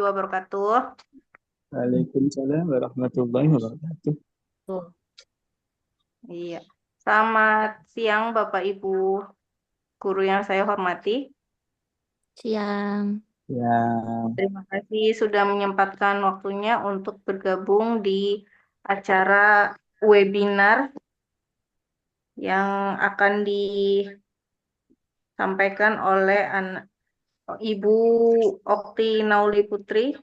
wabarakatuh. Waalaikumsalam warahmatullahi wabarakatuh. Tuh. Iya. Selamat siang Bapak Ibu guru yang saya hormati. Siang. Ya, Terima kasih sudah menyempatkan waktunya untuk bergabung di acara webinar yang akan disampaikan oleh Ibu Okti Nauli Putri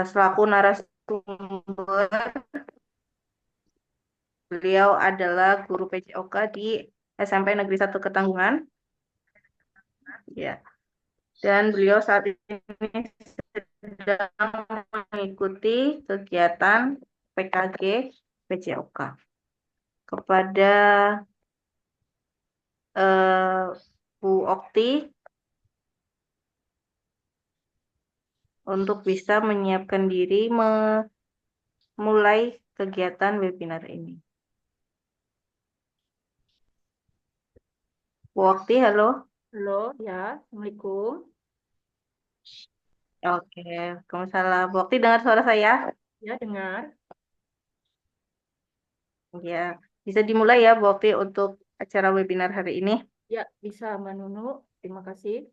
selaku narasumber. Beliau adalah guru PJOK di SMP Negeri 1 Ketanggungan. Ya. Dan beliau saat ini sedang mengikuti kegiatan PKG PJOK. Kepada Bu Okti untuk bisa menyiapkan diri memulai kegiatan webinar ini. Bu Okti, halo. Halo, ya. Assalamualaikum. Oke, Waalaikumsalam. Bu Okti dengar suara saya? Ya, dengar. Ya, bisa dimulai ya Bu Okti untuk acara webinar hari ini. Ya, bisa Mbak Nunu. Terima kasih.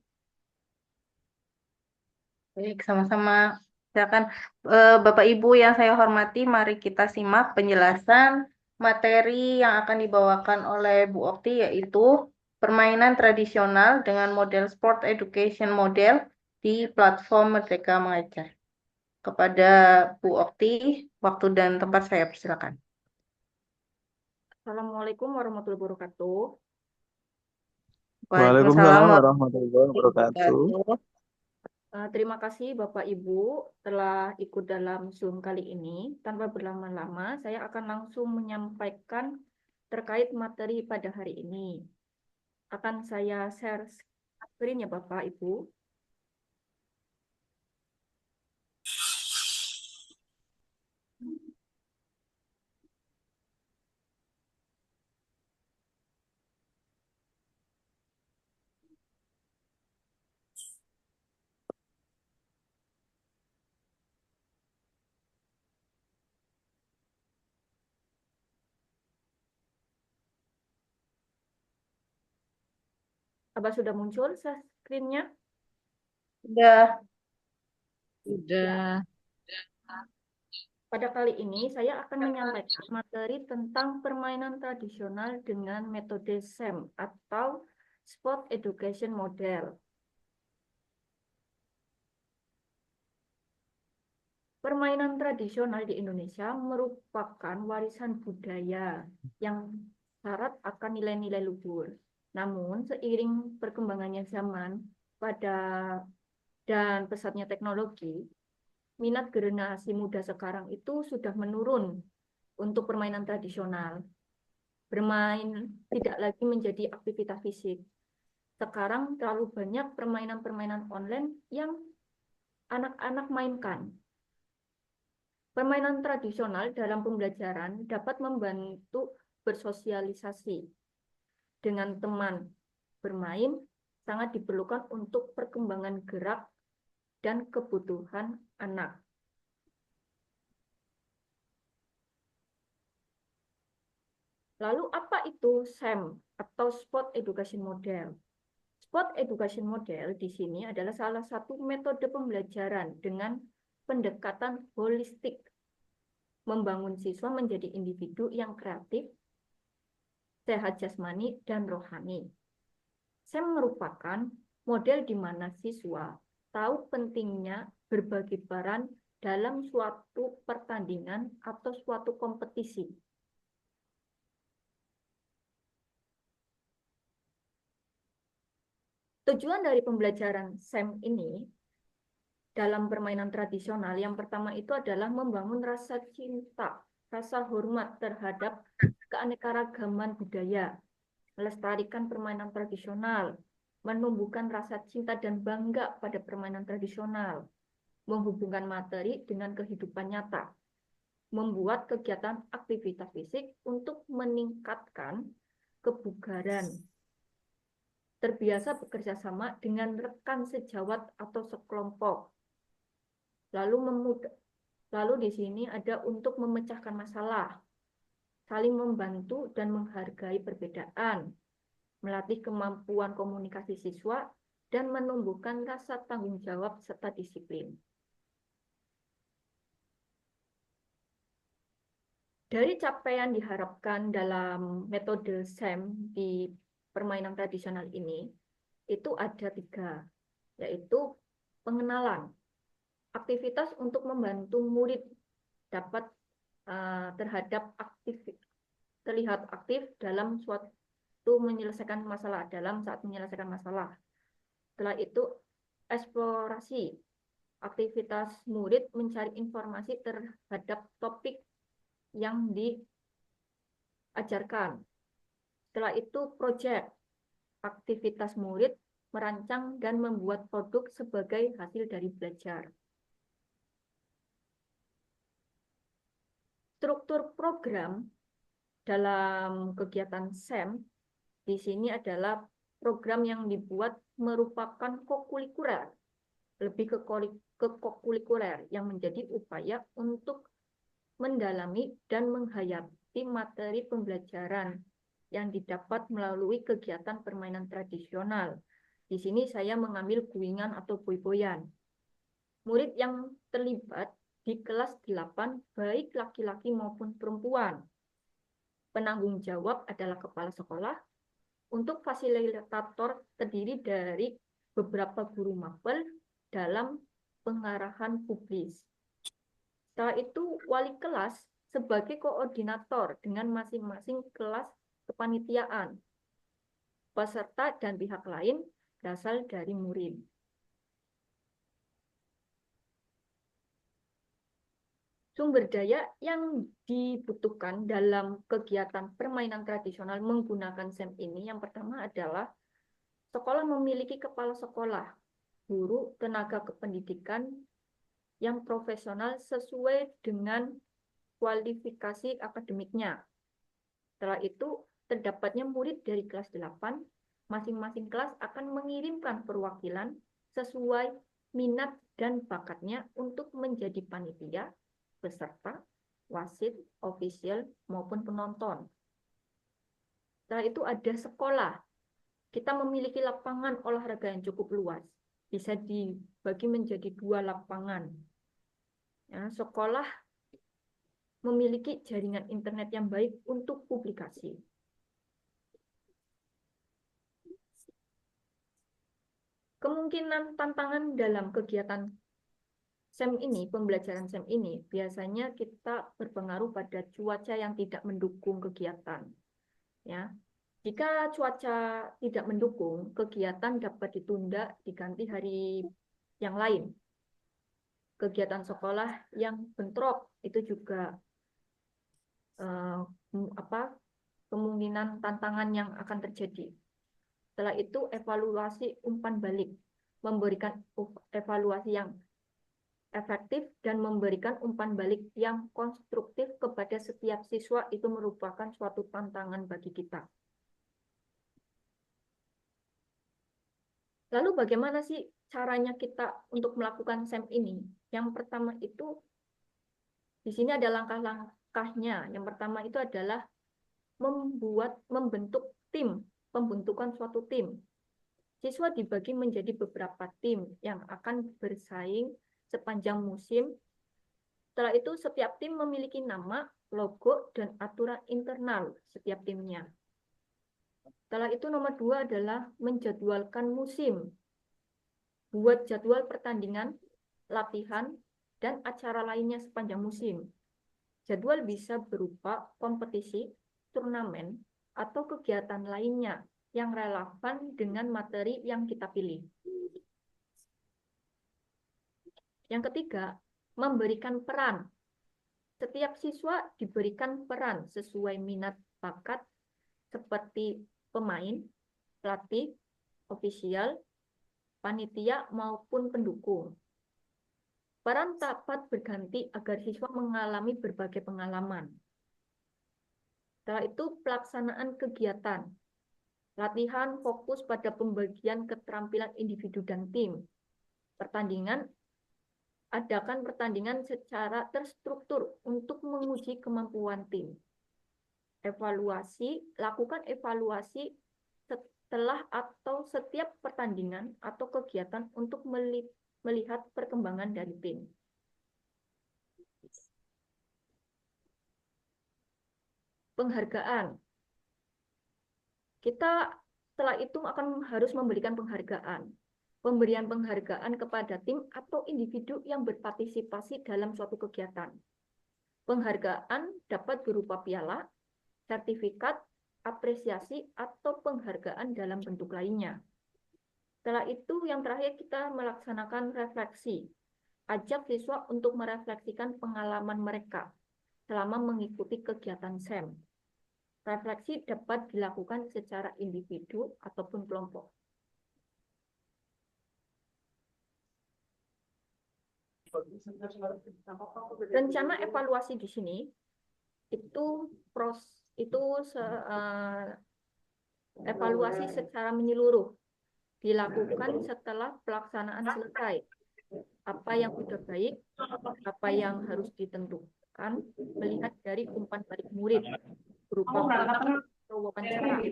Baik, sama-sama. Silakan Bapak Ibu yang saya hormati, mari kita simak penjelasan materi yang akan dibawakan oleh Bu Okti, yaitu permainan tradisional dengan model sport education model di platform Merdeka Mengajar. Kepada Bu Okti, waktu dan tempat saya persilakan. Assalamualaikum warahmatullahi wabarakatuh. Waalaikumsalam Waalaikumsalam warahmatullahi warahmatullahi wabarakatuh. wabarakatuh. Terima kasih Bapak Ibu telah ikut dalam Zoom kali ini. Tanpa berlama-lama, saya akan langsung menyampaikan terkait materi pada hari ini. Akan saya share screen ya Bapak Ibu. Apa sudah muncul screen-nya? Sudah. Ya. Pada kali ini saya akan menyampaikan materi tentang permainan tradisional dengan metode SEM atau Sport Education Model. Permainan tradisional di Indonesia merupakan warisan budaya yang syarat akan nilai-nilai luhur. Namun seiring perkembangannya zaman dan pesatnya teknologi, minat generasi muda sekarang itu sudah menurun untuk permainan tradisional. Bermain tidak lagi menjadi aktivitas fisik. Sekarang terlalu banyak permainan-permainan online yang anak-anak mainkan. Permainan tradisional dalam pembelajaran dapat membantu bersosialisasi dengan teman. Bermain sangat diperlukan untuk perkembangan gerak dan kebutuhan anak. Lalu apa itu SEM atau Sport Education Model? Sport Education Model di sini adalah salah satu metode pembelajaran dengan pendekatan holistik, membangun siswa menjadi individu yang kreatif, sehat jasmani, dan rohani. SEM merupakan model di mana siswa tahu pentingnya berbagi peran dalam suatu pertandingan atau suatu kompetisi. Tujuan dari pembelajaran SEM ini dalam permainan tradisional yang pertama itu adalah membangun rasa cinta, rasa hormat terhadap keanekaragaman budaya, melestarikan permainan tradisional, menumbuhkan rasa cinta dan bangga pada permainan tradisional, menghubungkan materi dengan kehidupan nyata, membuat kegiatan aktivitas fisik untuk meningkatkan kebugaran, terbiasa bekerja sama dengan rekan sejawat atau sekelompok. Lalu di sini ada untuk memecahkan masalah, saling membantu dan menghargai perbedaan, melatih kemampuan komunikasi siswa, dan menumbuhkan rasa tanggung jawab serta disiplin. Dari capaian diharapkan dalam metode SAM di permainan tradisional ini, itu ada 3, yaitu pengenalan, aktivitas untuk membantu murid dapat terhadap terlihat aktif dalam saat menyelesaikan masalah. Setelah itu eksplorasi, aktivitas murid mencari informasi terhadap topik yang diajarkan. Setelah itu proyek, aktivitas murid merancang dan membuat produk sebagai hasil dari belajar. Struktur program dalam kegiatan SAM di sini adalah program yang dibuat merupakan kokurikuler, lebih ke kokurikuler yang menjadi upaya untuk mendalami dan menghayati materi pembelajaran yang didapat melalui kegiatan permainan tradisional. Di sini saya mengambil guingan atau boy-boyan. Murid yang terlibat di kelas 8 baik laki-laki maupun perempuan. Penanggung jawab adalah kepala sekolah. Untuk fasilitator terdiri dari beberapa guru mapel dalam pengarahan publis. Setelah itu, wali kelas sebagai koordinator dengan masing-masing kelas kepanitiaan. Peserta dan pihak lain berasal dari murid. Sumber daya yang dibutuhkan dalam kegiatan permainan tradisional menggunakan SAM ini, yang pertama adalah sekolah memiliki kepala sekolah, guru, tenaga kependidikan yang profesional sesuai dengan kualifikasi akademiknya. Setelah itu, terdapatnya murid dari kelas 8, masing-masing kelas akan mengirimkan perwakilan sesuai minat dan bakatnya untuk menjadi panitia, peserta, wasit, ofisial, maupun penonton. Setelah itu ada sekolah. Kita memiliki lapangan olahraga yang cukup luas. Bisa dibagi menjadi 2 lapangan. Ya, sekolah memiliki jaringan internet yang baik untuk publikasi. Kemungkinan tantangan dalam kegiatan SAM ini, pembelajaran SAM ini, biasanya kita berpengaruh pada cuaca yang tidak mendukung kegiatan. Ya, jika cuaca tidak mendukung, kegiatan dapat ditunda, diganti hari yang lain. Kegiatan sekolah yang bentrok itu juga kemungkinan tantangan yang akan terjadi. Setelah itu evaluasi umpan balik, memberikan evaluasi yang efektif dan memberikan umpan balik yang konstruktif kepada setiap siswa itu merupakan suatu tantangan bagi kita. Lalu bagaimana sih caranya kita untuk melakukan SAM ini? Yang pertama itu, di sini ada langkah-langkahnya. Yang pertama itu adalah membentuk tim, pembentukan suatu tim. Siswa dibagi menjadi beberapa tim yang akan bersaing sepanjang musim. Setelah itu, setiap tim memiliki nama, logo, dan aturan internal setiap timnya. Setelah itu, nomor 2 adalah menjadwalkan musim. Buat jadwal pertandingan, latihan, dan acara lainnya sepanjang musim. Jadwal bisa berupa kompetisi, turnamen, atau kegiatan lainnya yang relevan dengan materi yang kita pilih. Yang ketiga, memberikan peran. Setiap siswa diberikan peran sesuai minat bakat seperti pemain, pelatih, ofisial, panitia, maupun pendukung. Peran dapat berganti agar siswa mengalami berbagai pengalaman. Setelah itu pelaksanaan kegiatan. Latihan fokus pada pembagian keterampilan individu dan tim. Adakan pertandingan secara terstruktur untuk menguji kemampuan tim. Lakukan evaluasi setelah atau setiap pertandingan atau kegiatan untuk melihat perkembangan dari tim. Penghargaan. Kita setelah itu harus memberikan penghargaan. Pemberian penghargaan kepada tim atau individu yang berpartisipasi dalam suatu kegiatan. Penghargaan dapat berupa piala, sertifikat, apresiasi, atau penghargaan dalam bentuk lainnya. Setelah itu, yang terakhir kita melaksanakan refleksi. Ajak siswa untuk merefleksikan pengalaman mereka selama mengikuti kegiatan SEM. Refleksi dapat dilakukan secara individu ataupun kelompok. Rencana evaluasi di sini itu evaluasi secara menyeluruh dilakukan setelah pelaksanaan selesai. Apa yang sudah baik, apa yang harus ditentukan, melihat dari umpan balik murid berupa wawancara.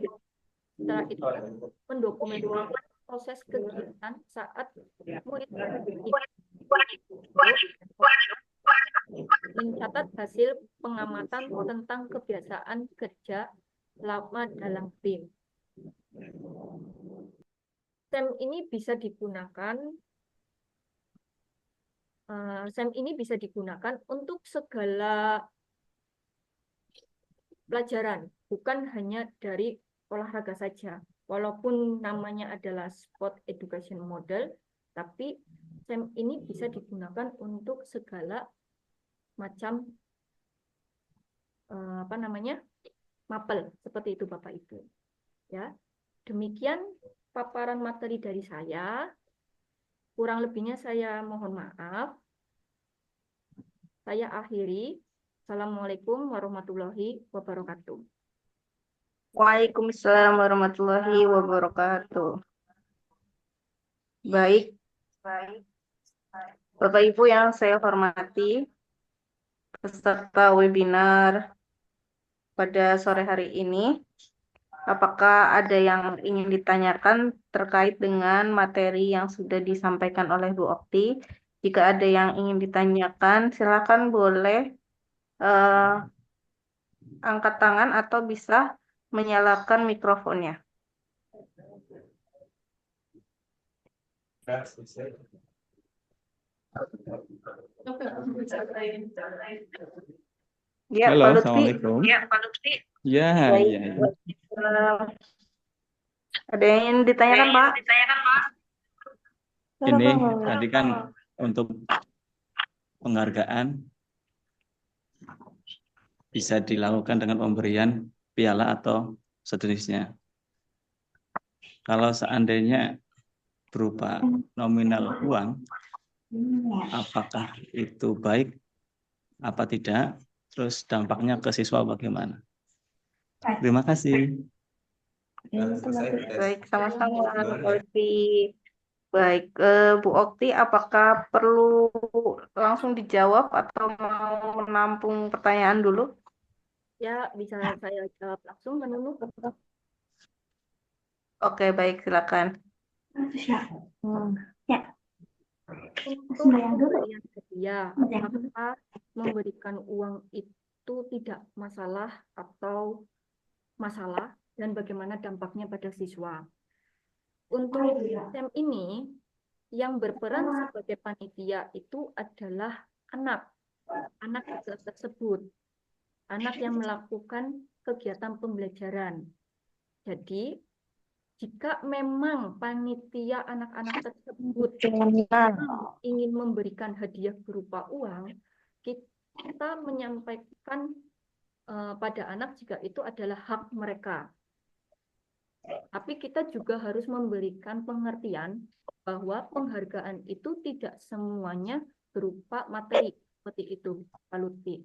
Setelah itu mendokumentasikan proses kegiatan saat murid mencatat hasil pengamatan tentang kebiasaan kerja lama dalam tim. SEM ini bisa digunakan untuk segala pelajaran, bukan hanya dari olahraga saja. Walaupun namanya adalah Sport Education Model, tapi SEM ini bisa digunakan untuk segala macam mapel seperti itu Bapak Ibu. Ya, demikian paparan materi dari saya. Kurang lebihnya saya mohon maaf. Saya akhiri. Assalamualaikum warahmatullahi wabarakatuh. Waalaikumsalam warahmatullahi wabarakatuh. Baik, Bapak Ibu yang saya hormati, peserta webinar pada sore hari ini, apakah ada yang ingin ditanyakan terkait dengan materi yang sudah disampaikan oleh Bu Okti? Jika ada yang ingin ditanyakan, silakan boleh angkat tangan atau bisa menyalakan mikrofonnya. Ya, Halo, Pak Lutfi. Assalamualaikum. Ya, Baik. ya. Ada yang ingin ditanyakan, Pak? Ini tadi kan untuk penghargaan bisa dilakukan dengan pemberian piala atau sejenisnya. Kalau seandainya berupa nominal uang, apakah itu baik apa tidak? Terus dampaknya ke siswa bagaimana? Terima kasih. Baik, sama-sama, Pak Lutfi. Baik, Bu Okti, apakah perlu langsung dijawab atau mau menampung pertanyaan dulu? Ya, bisa saya jawab langsung, Mbak Nunu. Oke, baik, silakan. Untuk pemberian hadiah, apakah memberikan uang itu tidak masalah atau masalah, dan bagaimana dampaknya pada siswa? Untuk SEM ini, yang berperan sebagai panitia itu adalah anak tersebut, anak yang melakukan kegiatan pembelajaran. Jadi, jika memang panitia anak-anak tersebut ingin memberikan hadiah berupa uang, kita menyampaikan pada anak jika itu adalah hak mereka. Tapi kita juga harus memberikan pengertian bahwa penghargaan itu tidak semuanya berupa materi seperti itu, Pak Lutfi.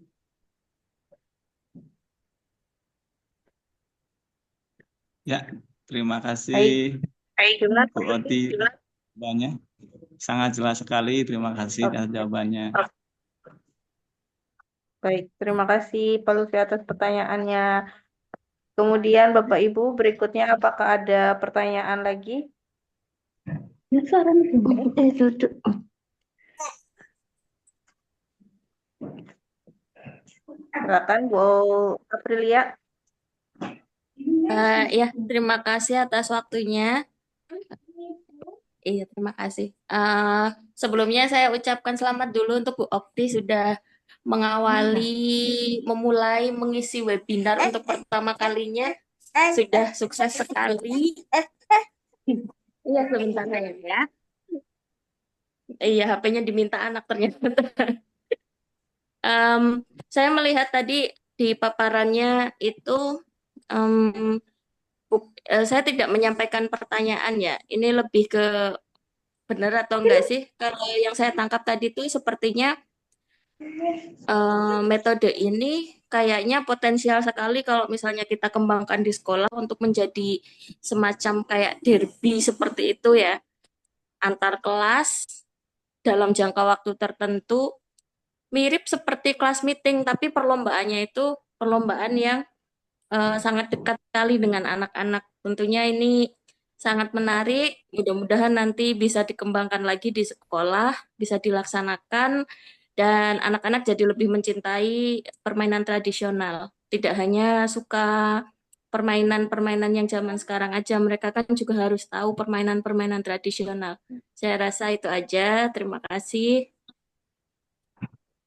Ya, Terima Baik, kasih jelas. Bu Oti jawabannya. Sangat jelas sekali. Terima kasih atas jawabannya. Baik, terima kasih Pak Lutfi atas pertanyaannya. Kemudian Bapak Ibu, berikutnya apakah ada pertanyaan lagi? Duduk. Silakan Bu Aprilia. Ya, terima kasih atas waktunya. Iya, terima kasih. Sebelumnya saya ucapkan selamat dulu untuk Bu Okti sudah memulai mengisi webinar untuk pertama kalinya. Sudah sukses sekali. Iya, sebentar ya. Iya, HP-nya diminta anak ternyata. Saya melihat tadi di paparannya itu saya tidak menyampaikan pertanyaan ya. Ini lebih ke benar atau enggak sih? Kalau yang saya tangkap tadi itu sepertinya metode ini kayaknya potensial sekali kalau misalnya kita kembangkan di sekolah untuk menjadi semacam kayak derby seperti itu ya. Antar kelas dalam jangka waktu tertentu mirip seperti kelas meeting, tapi perlombaannya itu perlombaan yang sangat dekat sekali dengan anak-anak. Tentunya ini sangat menarik. Mudah-mudahan nanti bisa dikembangkan lagi di sekolah, bisa dilaksanakan, dan anak-anak jadi lebih mencintai permainan tradisional. Tidak hanya suka permainan-permainan yang zaman sekarang aja, mereka kan juga harus tahu permainan-permainan tradisional. Saya rasa itu aja. Terima kasih.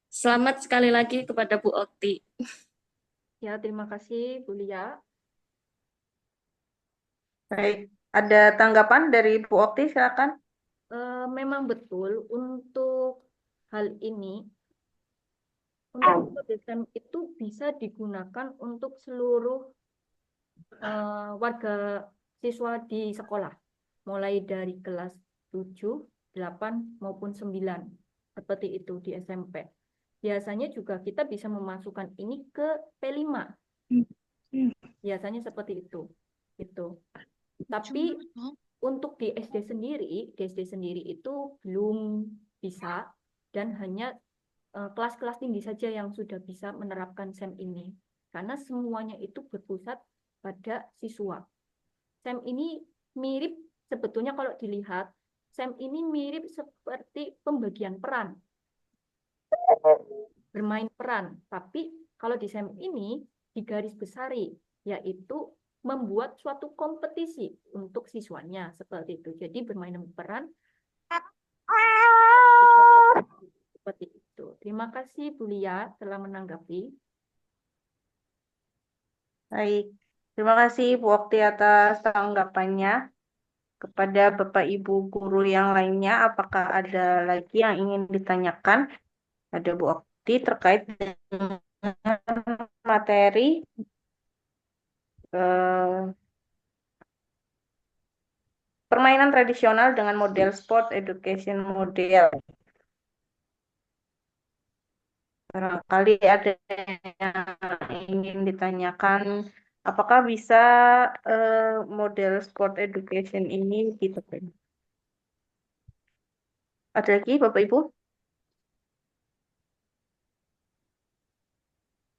Selamat sekali lagi kepada Bu Okti. Ya, terima kasih Bu Lia. Baik, ada tanggapan dari Bu Okti, silakan. Memang betul untuk hal ini, untuk metode STEM itu bisa digunakan untuk seluruh warga siswa di sekolah, mulai dari kelas 7, 8, maupun 9, seperti itu di SMP. Biasanya juga kita bisa memasukkan ini ke P5. Biasanya seperti itu. Gitu. Tapi untuk di SD sendiri itu belum bisa, dan hanya kelas-kelas tinggi saja yang sudah bisa menerapkan SEM ini. Karena semuanya itu berpusat pada siswa. SEM ini mirip, sebetulnya kalau dilihat, SEM ini mirip seperti pembagian peran. Bermain peran. Tapi kalau di SEM ini digaris besari, yaitu membuat suatu kompetisi untuk siswanya seperti itu. Jadi bermain peran seperti itu. Terima kasih Bu Lia telah menanggapi. Baik, terima kasih Bu Okti atas tanggapannya. Kepada Bapak Ibu guru yang lainnya, apakah ada lagi yang ingin ditanyakan? Ada Bu Okti terkait dengan materi permainan tradisional dengan model sport education model. Barangkali ada yang ingin ditanyakan, apakah bisa model sport education ini diterapkan? Ada lagi Bapak Ibu?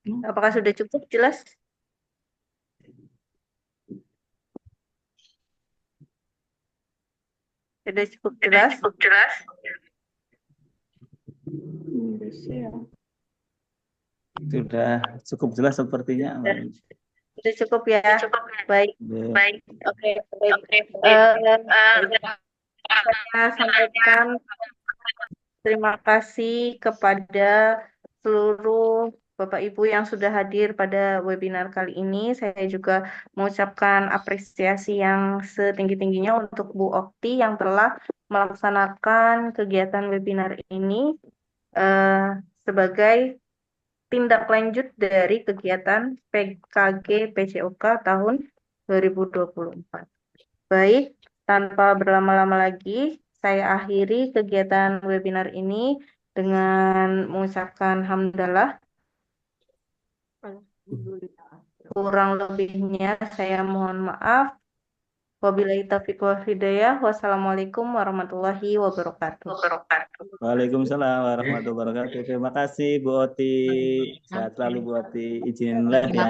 Apakah sudah cukup jelas? Sudah cukup jelas? Sudah cukup jelas sepertinya. Sudah cukup ya. Baik. Baik. Oke. Saya sampaikan terima kasih kepada seluruh Bapak Ibu yang sudah hadir pada webinar kali ini. Saya juga mengucapkan apresiasi yang setinggi-tingginya untuk Bu Okti yang telah melaksanakan kegiatan webinar ini sebagai tindak lanjut dari kegiatan PKG PCOK tahun 2024. Baik, tanpa berlama-lama lagi, saya akhiri kegiatan webinar ini dengan mengucapkan hamdalah. Kurang lebihnya saya mohon maaf. Wabillahi taufiq wal hidayah. Wassalamualaikum warahmatullahi wabarakatuh. Waalaikumsalam warahmatullahi wabarakatuh. Terima kasih Bu Oti. Sehat selalu Bu Oti. Izin live ya.